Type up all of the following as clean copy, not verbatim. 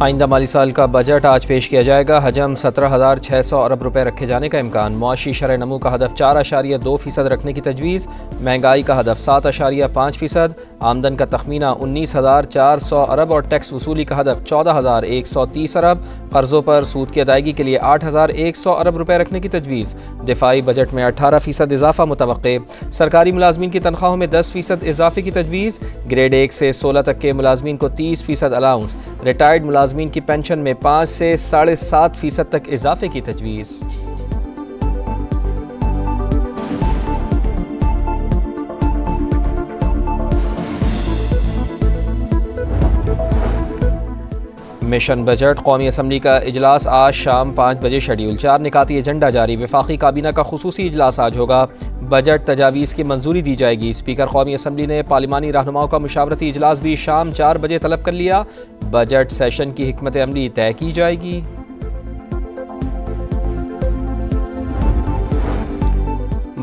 आइंदा माली साल का बजट आज पेश किया जाएगा। हजम 17,600 अरब रुपए रखे जाने का इम्कान। मुआशी शरह नमू का हदफ 4.2% रखने की तजवीज़। महंगाई का हदफ 7.5%। आमदन का तखमीना 19,400 अरब और टैक्स वसूली का हदफ 14,130 अरब। कर्ज़ों पर सूद की अदायगी के लिए 8,100 अरब रुपए रखने की तजवीज़। दिफाई बजट में 18% इजाफा मुतवक्के। सरकारी मुलाजमीन की तनख्वाहों में 10% इजाफे की तजवीज़। ग्रेड 1 से 16 तक के मुलाजमीन को 30% अलाउंस। रिटायर्ड मुलाजमीन की पेंशन में 5 से 7.5% तक इजाफे की तजवीज़। मिशन बजट कौमी असम्बली का इजलास आज शाम 5 बजे शेड्यूल। 4 निकाती एजेंडा जारी। वफाकी काबीना का खुसूसी इजलास आज होगा। बजट तजावीज़ की मंजूरी दी जाएगी। स्पीकर कौमी असम्बली ने पार्लिमानी रहनुमाओं का मुशावरती इजलास भी शाम 4 बजे तलब कर लिया। बजट सेशन की हिकमत अमली तय की जाएगी।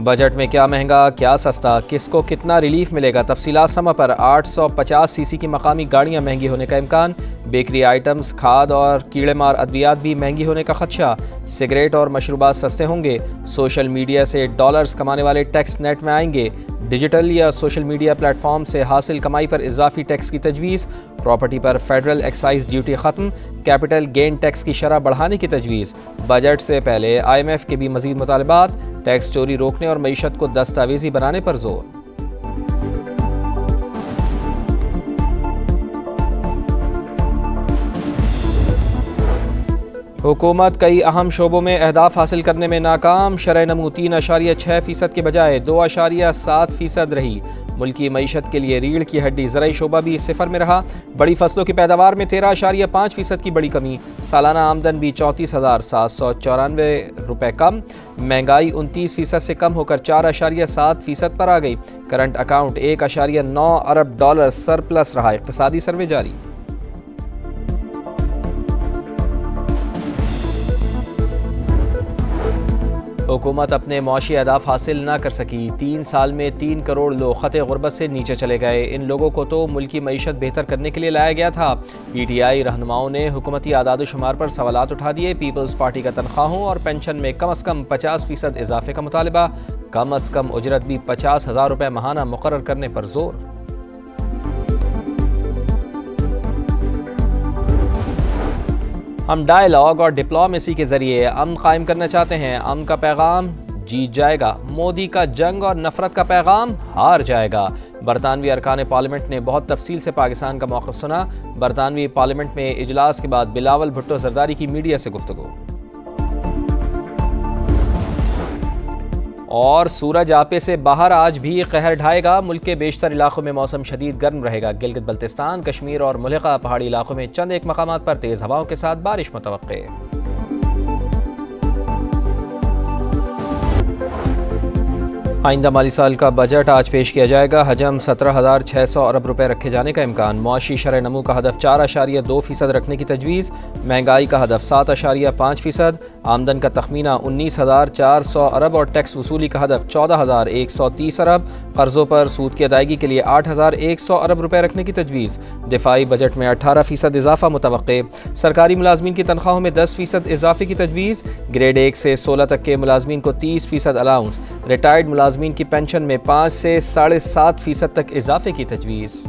बजट में क्या महंगा क्या सस्ता, किसको कितना रिलीफ मिलेगा, तफसीलात समा पर। 850 सीसी की मकामी गाड़ियाँ महंगी होने का इम्कान। बेकरी आइटम्स, खाद और कीड़ेमार अद्वियात भी महंगी होने का खदशा। सिगरेट और मशरूबात सस्ते होंगे। सोशल मीडिया से डॉलर्स कमाने वाले टैक्स नेट में आएंगे। डिजिटल या सोशल मीडिया प्लेटफॉर्म से हासिल कमाई पर इजाफी टैक्स की तजवीज़। प्रॉपर्टी पर फेडरल एक्साइज ड्यूटी ख़त्म। कैपिटल गेन टैक्स की शरह बढ़ाने की तजवीज़। बजट से पहले IMF के भी मज़ीद मुतालबात। टैक्स चोरी रोकने और मईशत को दस्तावेजी बनाने पर जोर। हुकूमत कई अहम शोबों में अहदाफ हासिल करने में नाकाम। शरह नमू 3.6% के बजाय 2.7% रही। मुल्की मईशत के लिए रीढ़ की हड्डी ज़राई शोबा भी सिफर में रहा। बड़ी फसलों की पैदावार में 13.5% की बड़ी कमी। सालाना आमदन भी 34,794 रुपये कम। महंगाई 29% से कम होकर 4.7% पर आ गई। करंट अकाउंट 1.9 अरब डॉलर सरप्लस रहा। इक़्तिसादी सर्वे जारी। हुकूमत अपने मुआशी अहदाफ हासिल न कर सकी। 3 साल में 3 करोड़ लोग ख़ते गुर्बत से नीचे चले गए। इन लोगों को तो मुल्की मईशत बेहतर करने के लिए लाया गया था। PTI रहनुमाओं ने हुकूमती आदाद शुमार पर सवालात उठा दिए। पीपल्स पार्टी का तनख्वाहों और पेंशन में कम अज़ कम 50% इजाफे का मुतालबा। कम अज़ कम उजरत भी 50,000 रुपये माहाना मुकर्रर करने पर जोर। हम डायलॉग और डिप्लोमेसी के जरिए अमन कायम करना चाहते हैं। अमन का पैगाम जीत जाएगा। मोदी का जंग और नफरत का पैगाम हार जाएगा। बरतानवी अरकान पार्लियामेंट ने बहुत तफसील से पाकिस्तान का मौक़िफ़ सुना। बरतानवी पार्लियामेंट में इजलास के बाद बिलावल भुट्टो जरदारी की मीडिया से गुफ्तगू। और सूरज आपे से बाहर आज भी कहर ढाएगा। मुल्क के बेशतर इलाकों में मौसम शदीद गर्म रहेगा। गिलगित बल्तिस्तान, कश्मीर और मुल्का पहाड़ी इलाकों में चंद एक मकामात पर तेज़ हवाओं के साथ बारिश मुतवक्के। आइंदा माली साल का बजट आज पेश किया जाएगा। हजम 17,600 अरब रुपए रखे जाने का इम्कान। मुआशी शरह नमू का हदफ 4.2% रखने की तजवीज़। महंगाई का हदफ 7.5%। आमदन का तखमीना 19,400 अरब और टैक्स वसूली का हदफ 14,130 अरब। कर्ज़ों पर सूद की अदायगी के लिए 8,100 अरब रुपए रखने की तजवीज़। दिफाई बजट में 18% इजाफा मुतवक्के। सरकारी मुलाजमीन की तनख्वाहों में 10% इजाफे की तजवीज़। ग्रेड 1 से 16 तक के मुलाजमीन को 30% अलाउंस। रिटायर्ड मुलाजमीन की पेंशन में 5 से 7.5% तक इजाफे की तजवीज़।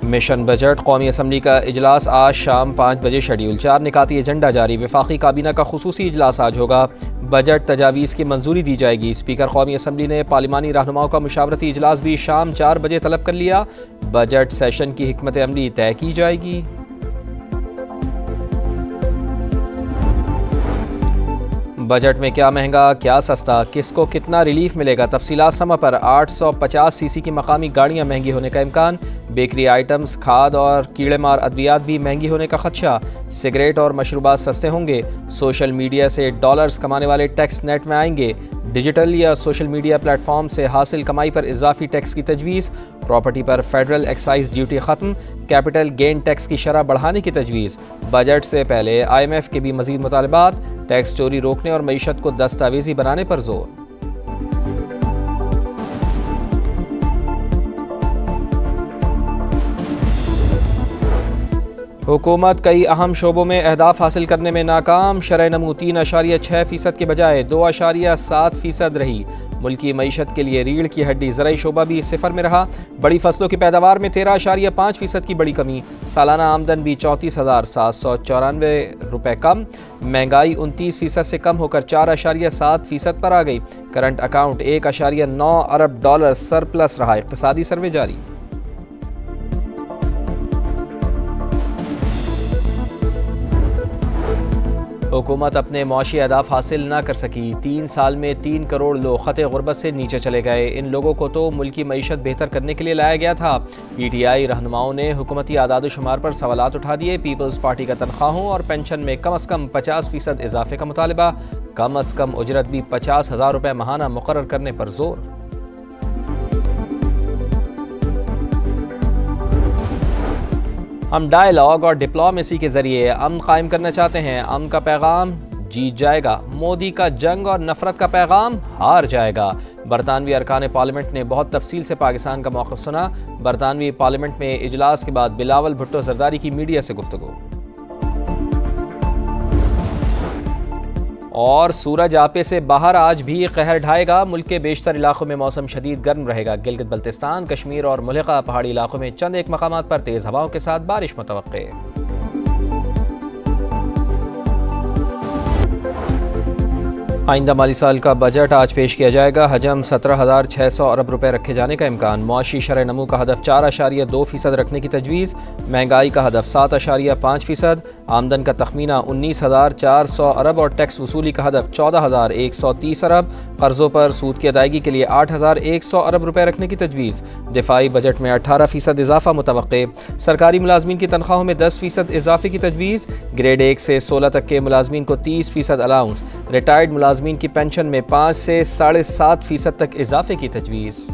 मिशन बजट कौमी असम्बली का इजलास आज शाम 5 बजे शेड्यूल। 4 निकाती एजेंडा जारी। वफाकी काबीना का खुसूसी इजलास आज होगा। बजट तजावीज़ की मंजूरी दी जाएगी। स्पीकर कौमी असम्बली ने पार्लिमानी रहनुमाओं का मुशावरती इजलास भी शाम 4 बजे तलब कर लिया। बजट सेशन की हिकमत अमली तय की जाएगी। बजट में क्या महंगा क्या सस्ता, किसको कितना रिलीफ मिलेगा, तफसीलात समा पर। 850 सीसी की मकामी गाड़ियाँ महंगी होने का इम्कान। बेकरी आइटम्स, खाद और कीड़ेमार अद्वियात भी महंगी होने का खदशा। सिगरेट और मशरूबात सस्ते होंगे। सोशल मीडिया से डॉलर्स कमाने वाले टैक्स नेट में आएंगे। डिजिटल या सोशल मीडिया प्लेटफॉर्म से हासिल कमाई पर इजाफी टैक्स की तजवीज़। प्रॉपर्टी पर फेडरल एक्साइज ड्यूटी ख़त्म। कैपिटल गेन टैक्स की शरह बढ़ाने की तजवीज़। बजट से पहले IMF के भी मज़ीद मुतालबात। टैक्स चोरी रोकने और मईशत को दस्तावेजी बनाने पर जोर। हुकूमत कई अहम शोबों में अहदाफ हासिल करने में नाकाम। शरह नमू 3.6% के बजाय 2.7% रही। मुल्की मईशत के लिए रीढ़ की हड्डी ज़राई शोबा भी सिफर में रहा। बड़ी फसलों की पैदावार में 13.5% की बड़ी कमी। सालाना आमदन भी 34,794 रुपये कम। महंगाई 29% से कम होकर 4.7% पर आ गई। करंट अकाउंट $1.9 अरब सरप्लस रहा। इक़्तिसादी सर्वे जारी। हुकूमत अपने मुआशी अहदाफ हासिल न कर सकी। 3 साल में 3 करोड़ लोग खते गुर्बत से नीचे चले गए। इन लोगों को तो मुल्की मईशत बेहतर करने के लिए लाया गया था। PTI रहनुमाओं ने हुकूमती आदाद शुमार पर सवालात उठा दिए। पीपल्स पार्टी का तनख्वाहों और पेंशन में कम अज़ कम 50% इजाफे का मुतालबा। कम अज़ कम उजरत भी 50,000 रुपये माहाना मुकर्रर करने पर जोर। हम डायलॉग और डिप्लोमेसी के जरिए अमन कायम करना चाहते हैं। अमन का पैगाम जीत जाएगा। मोदी का जंग और नफरत का पैगाम हार जाएगा। बरतानवी अरकान पार्लियामेंट ने बहुत तफसील से पाकिस्तान का मौक़िफ़ सुना। बरतानवी पार्लियामेंट में इजलास के बाद बिलावल भुट्टो जरदारी की मीडिया से गुफ्तगू। और सूरज आपे से बाहर आज भी कहर ढाएगा। मुल्क के बेशतर इलाकों में मौसम शदीद गर्म रहेगा। गिलगित बल्तिस्तान, कश्मीर और मुल्का पहाड़ी इलाकों में चंद एक मकामात पर तेज़ हवाओं के साथ बारिश मुतवक्के। आइंदा माली साल का बजट आज पेश किया जाएगा। हजम 17,600 अरब रुपए रखे जाने का इम्कान। मुआशी शरह नमू का हदफ 4.2% रखने की तजवीज़। महंगाई का हदफ 7.5%। आमदन का तखमीना 19,400 अरब और टैक्स वसूली का हदफ 14,130 अरब। कर्ज़ों पर सूद की अदायगी के लिए 8,100 अरब रुपए रखने की तजवीज़। दिफाई बजट में 18% इजाफा मुतवक्के। सरकारी मुलाजमीन की तनख्वाहों में 10% इजाफे की तजवीज़। ग्रेड 1 से 16 तक के मुलाजमीन को 30% अलाउंस। रिटायर्ड मुलाजमीन की पेंशन में 5 से 7.5% तक इजाफे की तजवीज़।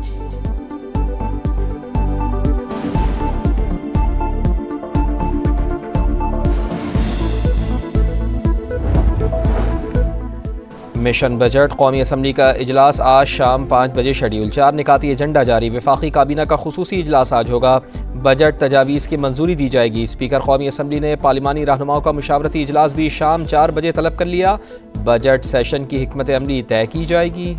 मिशन बजट कौमी असम्बली का इजलास आज शाम 5 बजे शेड्यूल। 4 निकाती एजेंडा जारी। वफाकी काबीना का खुसूसी इजलास आज होगा। बजट तजावीज़ की मंजूरी दी जाएगी। स्पीकर कौमी असम्बली ने पार्लिमानी रहनुमाओं का मुशावरती इजलास भी शाम 4 बजे तलब कर लिया। बजट सेशन की हिकमत अमली तय की जाएगी।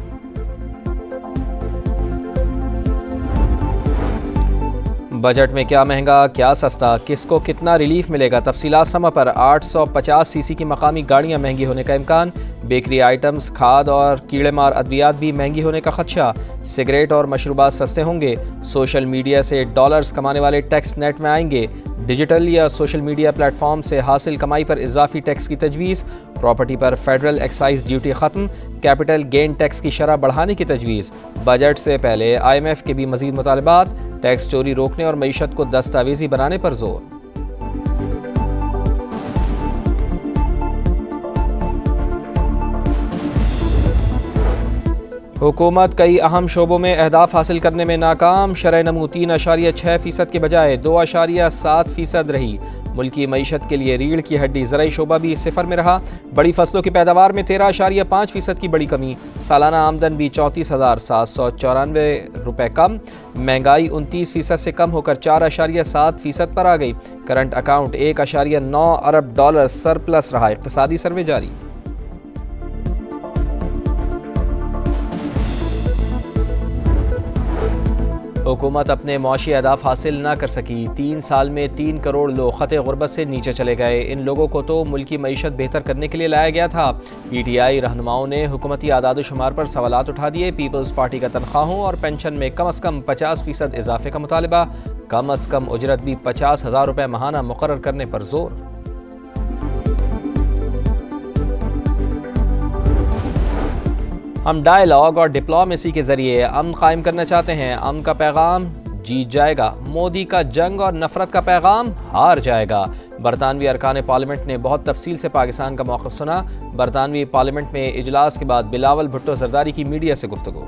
बजट में क्या महंगा क्या सस्ता, किसको कितना रिलीफ मिलेगा, तफसीलात समा पर। 850 सीसी की मकामी गाड़ियाँ महंगी होने का इम्कान। बेकरी आइटम्स, खाद और कीड़े मार अद्वियात भी महंगी होने का खदशा। सिगरेट और मशरूबात सस्ते होंगे। सोशल मीडिया से डॉलर्स कमाने वाले टैक्स नेट में आएंगे। डिजिटल या सोशल मीडिया प्लेटफॉर्म से हासिल कमाई पर इजाफी टैक्स की तजवीज़। प्रॉपर्टी पर फेडरल एक्साइज ड्यूटी ख़त्म। कैपिटल गेन टैक्स की शरह बढ़ाने की तजवीज़। बजट से पहले IMF के भी मज़ीद मुतालबात। टैक्स चोरी रोकने और मईशत को दस्तावेजी बनाने पर जोर। हुकूमत कई अहम शोबों में अहदाफ हासिल करने में नाकाम। शरह नमू 3.6% के बजाय 2.7% रही। मुल्की मईशत के लिए रीढ़ की हड्डी ज़राई शोबा भी सिफर में रहा। बड़ी फसलों की पैदावार में 13.5% की बड़ी कमी। सालाना आमदन भी 34,794 रुपये कम। महंगाई 29% से कम होकर 4.7% पर आ गई। करंट अकाउंट $1.9 अरब सरप्लस रहा। इक़्तिसादी सर्वे जारी। हुकूमत अपने मुआशी अहदाफ हासिल न कर सकी। 3 साल में 3 करोड़ लोग खते गुर्बत से नीचे चले गए। इन लोगों को तो मुल्की मईशत बेहतर करने के लिए लाया गया था। PTI रहनुमाओं ने हुकूमती आदाद शुमार पर सवालात उठा दिए। पीपल्स पार्टी का तनख्वाहों और पेंशन में कम अज़ कम 50% इजाफे का मुतालबा। कम अज़ कम उजरत भी 50,000 रुपये माहाना मुकर्रर करने पर जोर। हम डायलॉग और डिप्लोमेसी के जरिए अमन कायम करना चाहते हैं। अमन का पैगाम जीत जाएगा। मोदी का जंग और नफरत का पैगाम हार जाएगा। बरतानवी अरकान पार्लियामेंट ने बहुत तफसील से पाकिस्तान का मौक़िफ़ सुना। बरतानवी पार्लियामेंट में इजलास के बाद बिलावल भुट्टो जरदारी की मीडिया से गुफ्तगू।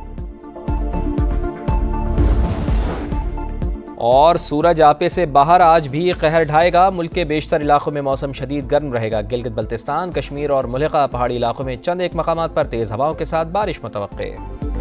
और सूरज आपे से बाहर आज भी कहर ढाएगा। मुल्क के बेशतर इलाकों में मौसम शदीद गर्म रहेगा। गिलगित बल्तिस्तान, कश्मीर और मुल्का पहाड़ी इलाकों में चंद एक मकामात पर तेज़ हवाओं के साथ बारिश मुतवक्के।